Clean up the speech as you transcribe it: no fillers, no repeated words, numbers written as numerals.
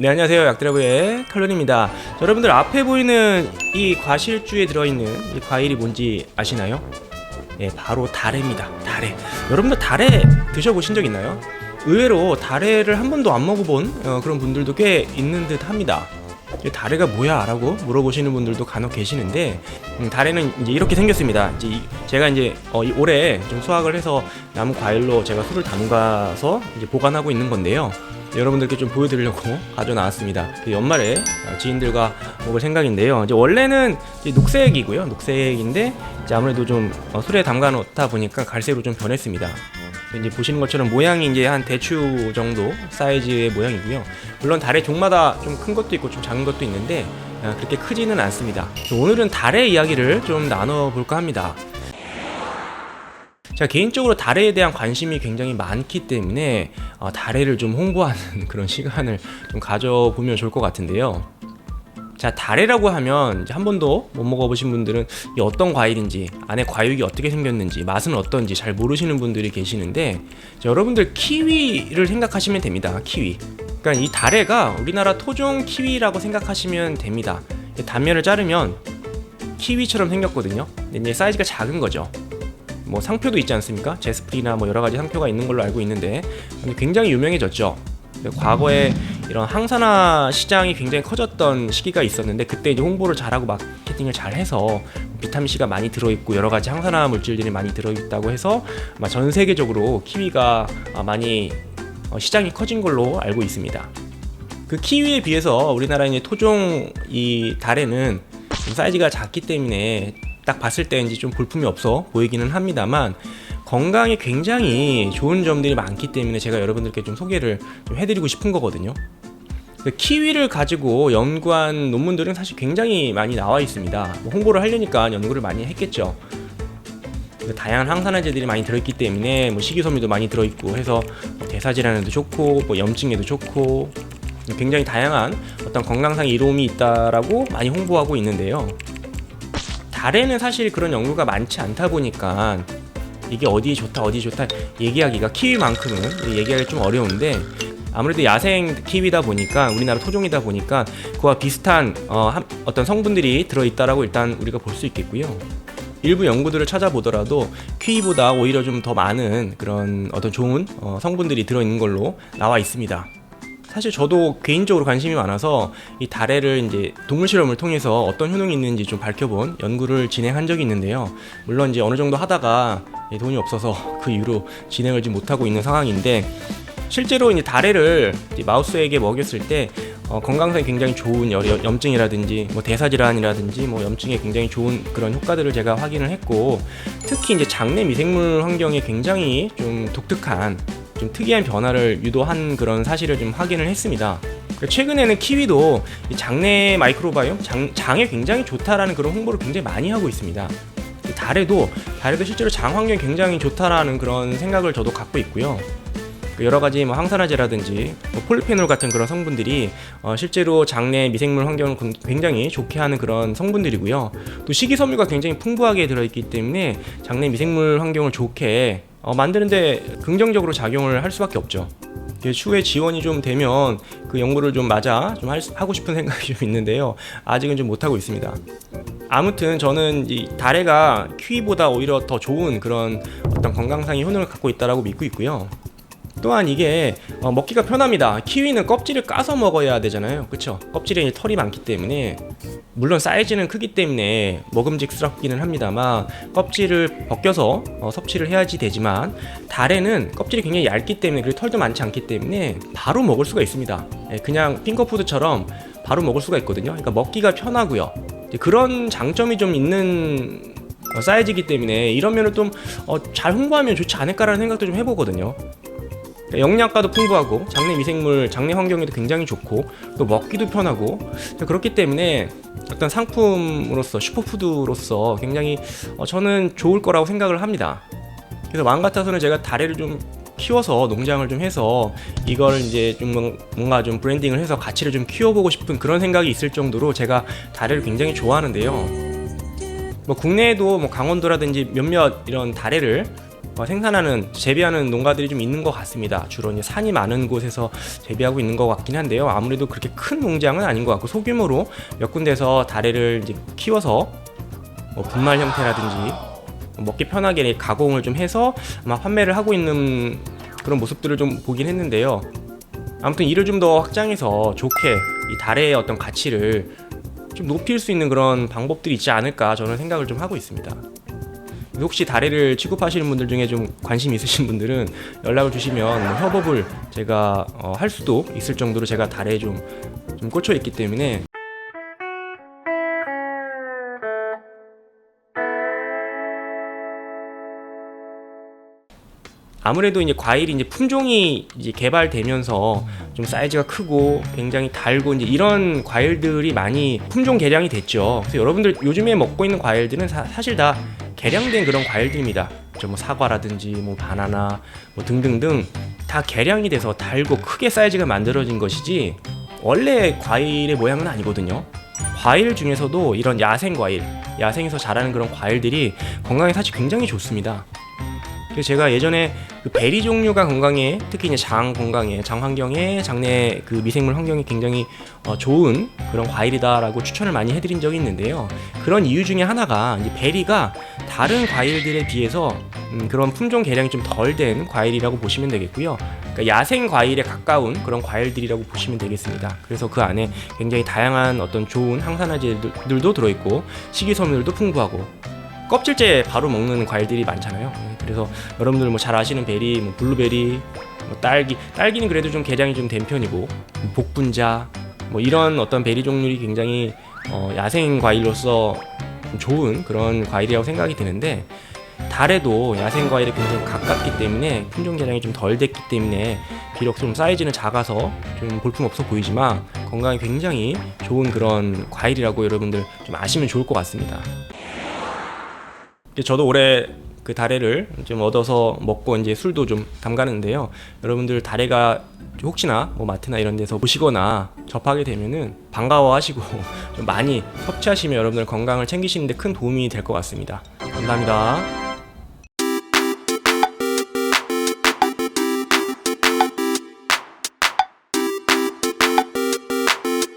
네, 안녕하세요. 약드라브의 칼론입니다. 여러분들 앞에 보이는 이 과실주에 들어있는 이 과일이 뭔지 아시나요? 예, 바로 다래입니다. 다래. 여러분들 다래 드셔보신 적 있나요? 의외로 다래를 한 번도 안 먹어본 그런 분들도 꽤 있는 듯 합니다. 다래가 뭐야? 라고 물어보시는 분들도 간혹 계시는데, 다래는 이제 이렇게 생겼습니다. 제가 올해 좀 수확을 해서 남은 과일로 제가 술을 담가서 이제 보관하고 있는 건데요. 여러분들께 좀 보여드리려고 가져 나왔습니다. 연말에 지인들과 먹을 생각인데요. 이제 원래는 이제 녹색이고요. 녹색인데 이제 아무래도 좀 술에 담가 놓다 보니까 갈색으로 좀 변했습니다. 이제 보시는 것처럼 모양이 이제 한 대추 정도 사이즈의 모양이고요. 물론 다래 종마다 좀 큰 것도 있고 좀 작은 것도 있는데 그렇게 크지는 않습니다. 오늘은 다래 이야기를 좀 나눠볼까 합니다. 제가 개인적으로 다래에 대한 관심이 굉장히 많기 때문에 다래를 좀 홍보하는 그런 시간을 좀 가져보면 좋을 것 같은데요. 자, 다래라고 하면 이제 한 번도 못 먹어보신 분들은 이 어떤 과일인지, 안에 과육이 어떻게 생겼는지, 맛은 어떤지 잘 모르시는 분들이 계시는데, 여러분들 키위를 생각하시면 됩니다. 키위. 그러니까 이 다래가 우리나라 토종 키위라고 생각하시면 됩니다. 단면을 자르면 키위처럼 생겼거든요. 근데 이제 사이즈가 작은 거죠. 뭐 상표도 있지 않습니까? 제스프리나 뭐 여러 가지 상표가 있는 걸로 알고 있는데 굉장히 유명해졌죠. 과거에 이런 항산화 시장이 굉장히 커졌던 시기가 있었는데 그때 이제 홍보를 잘하고 마케팅을 잘해서 비타민C가 많이 들어있고 여러 가지 항산화 물질들이 많이 들어있다고 해서 아마 전 세계적으로 키위가 많이 시장이 커진 걸로 알고 있습니다. 그 키위에 비해서 우리나라의 토종 이 다래는 사이즈가 작기 때문에 딱 봤을 때 이제 좀 볼품이 없어 보이기는 합니다만 건강에 굉장히 좋은 점들이 많기 때문에 제가 여러분들께 좀 소개를 좀 해드리고 싶은 거거든요. 키위를 가지고 연구한 논문들은 사실 굉장히 많이 나와 있습니다. 홍보를 하려니까 연구를 많이 했겠죠. 다양한 항산화제들이 많이 들어있기 때문에 식이섬유도 많이 들어있고 해서 대사질환에도 좋고 염증에도 좋고 굉장히 다양한 어떤 건강상 이로움이 있다라고 많이 홍보하고 있는데요. 다래는 사실 그런 연구가 많지 않다 보니까 이게 어디 좋다 얘기하기가 키위만큼은 얘기하기 좀 어려운데 아무래도 야생 키위다 보니까 우리나라 토종이다 보니까 그와 비슷한 어떤 성분들이 들어있다라고 일단 우리가 볼 수 있겠고요. 일부 연구들을 찾아보더라도 키위보다 오히려 좀 더 많은 그런 어떤 좋은 성분들이 들어있는 걸로 나와 있습니다. 사실 저도 개인적으로 관심이 많아서 이 다래를 이제 동물 실험을 통해서 어떤 효능이 있는지 좀 밝혀본 연구를 진행한 적이 있는데요. 물론 이제 어느 정도 하다가 돈이 없어서 그 이후로 진행을 좀 못하고 있는 상황인데 실제로 이제 다래를 이제 마우스에게 먹였을 때 건강상에 굉장히 좋은 염증이라든지 대사질환이라든지 염증에 굉장히 좋은 그런 효과들을 제가 확인을 했고 특히 이제 장내 미생물 환경에 굉장히 좀 독특한 좀 특이한 변화를 유도한 그런 사실을 좀 확인을 했습니다. 최근에는 키위도 장내 마이크로바이옴, 장에 굉장히 좋다라는 그런 홍보를 굉장히 많이 하고 있습니다. 다래도 실제로 장 환경이 굉장히 좋다라는 그런 생각을 저도 갖고 있고요. 여러 가지 항산화제라든지 폴리페놀 같은 그런 성분들이 실제로 장내 미생물 환경을 굉장히 좋게 하는 그런 성분들이고요. 또 식이섬유가 굉장히 풍부하게 들어있기 때문에 장내 미생물 환경을 좋게 만드는데 긍정적으로 작용을 할 수밖에 없죠. 추후에 지원이 좀 되면 그 연구를 좀 하고 싶은 생각이 좀 있는데요. 아직은 좀 못하고 있습니다. 아무튼 저는 이 다래가 키위보다 오히려 더 좋은 그런 어떤 건강상의 효능을 갖고 있다고 믿고 있고요. 또한 이게 먹기가 편합니다. 키위는 껍질을 까서 먹어야 되잖아요. 그쵸? 껍질에 털이 많기 때문에 물론 사이즈는 크기 때문에 먹음직스럽기는 합니다만 껍질을 벗겨서 섭취를 해야지 되지만 다래는 껍질이 굉장히 얇기 때문에 그리고 털도 많지 않기 때문에 바로 먹을 수가 있습니다. 그냥 핑거푸드처럼 바로 먹을 수가 있거든요. 그러니까 먹기가 편하고요. 그런 장점이 좀 있는 사이즈이기 때문에 이런 면을 좀 잘 홍보하면 좋지 않을까라는 생각도 좀 해보거든요. 영양가도 풍부하고 장내 미생물, 장내 환경에도 굉장히 좋고 또 먹기도 편하고 그렇기 때문에 어떤 상품으로서 슈퍼푸드로서 굉장히 저는 좋을 거라고 생각을 합니다. 그래서 마음 같아서는 제가 다래를 좀 키워서 농장을 좀 해서 이걸 이제 좀 뭔가 좀 브랜딩을 해서 가치를 좀 키워보고 싶은 그런 생각이 있을 정도로 제가 다래를 굉장히 좋아하는데요. 국내에도 강원도라든지 몇몇 이런 다래를 생산하는 재배하는 농가들이 좀 있는 것 같습니다. 주로 이제 산이 많은 곳에서 재배하고 있는 것 같긴 한데요. 아무래도 그렇게 큰 농장은 아닌 것 같고 소규모로 몇 군데서 다래를 이제 키워서 분말 형태라든지 먹기 편하게 가공을 좀 해서 아마 판매를 하고 있는 그런 모습들을 좀 보긴 했는데요. 아무튼 이를 좀 더 확장해서 좋게 이 다래의 어떤 가치를 좀 높일 수 있는 그런 방법들이 있지 않을까 저는 생각을 좀 하고 있습니다. 혹시 다래를 취급하시는 분들 중에 좀 관심 있으신 분들은 연락을 주시면 협업을 제가 할 수도 있을 정도로 제가 다래에 좀 꽂혀 있기 때문에 아무래도 이제 과일이 이제 품종이 이제 개발되면서 좀 사이즈가 크고 굉장히 달고 이제 이런 과일들이 많이 품종 개량이 됐죠. 그래서 여러분들 요즘에 먹고 있는 과일들은 사실 다 개량된 그런 과일들입니다. 뭐 사과라든지 뭐 바나나 뭐 등등등 다 개량이 돼서 달고 크게 사이즈가 만들어진 것이지 원래 과일의 모양은 아니거든요. 과일 중에서도 이런 야생 과일, 야생에서 자라는 그런 과일들이 건강에 사실 굉장히 좋습니다. 그래서 제가 예전에 그 베리 종류가 건강에, 특히 이제 장 건강에, 장 환경에, 장내 그 미생물 환경에 굉장히 좋은 그런 과일이다라고 추천을 많이 해드린 적이 있는데요. 그런 이유 중에 하나가 이제 베리가 다른 과일들에 비해서 그런 품종 개량이 좀 덜 된 과일이라고 보시면 되겠고요. 그러니까 야생 과일에 가까운 그런 과일들이라고 보시면 되겠습니다. 그래서 그 안에 굉장히 다양한 어떤 좋은 항산화제들도 들어있고 식이섬유들도 풍부하고 껍질째 바로 먹는 과일들이 많잖아요. 그래서 여러분들 뭐 잘 아시는 베리, 뭐 블루베리, 뭐 딸기는 그래도 좀 개량이 좀 된 편이고 복분자, 뭐 이런 어떤 베리 종류이 굉장히 야생 과일로서 좋은 그런 과일이라고 생각이 드는데 다래도 야생 과일에 굉장히 가깝기 때문에 품종 개량이 좀 덜 됐기 때문에 비록 좀 사이즈는 작아서 좀 볼품없어 보이지만 건강에 굉장히 좋은 그런 과일이라고 여러분들 좀 아시면 좋을 것 같습니다. 저도 올해 그 다래를 좀 얻어서 먹고 이제 술도 좀 담가는데요. 여러분들 다래가 혹시나 뭐 마트나 이런 데서 보시거나 접하게 되면은 반가워하시고 좀 많이 섭취하시면 여러분들 건강을 챙기시는데 큰 도움이 될 것 같습니다. 감사합니다.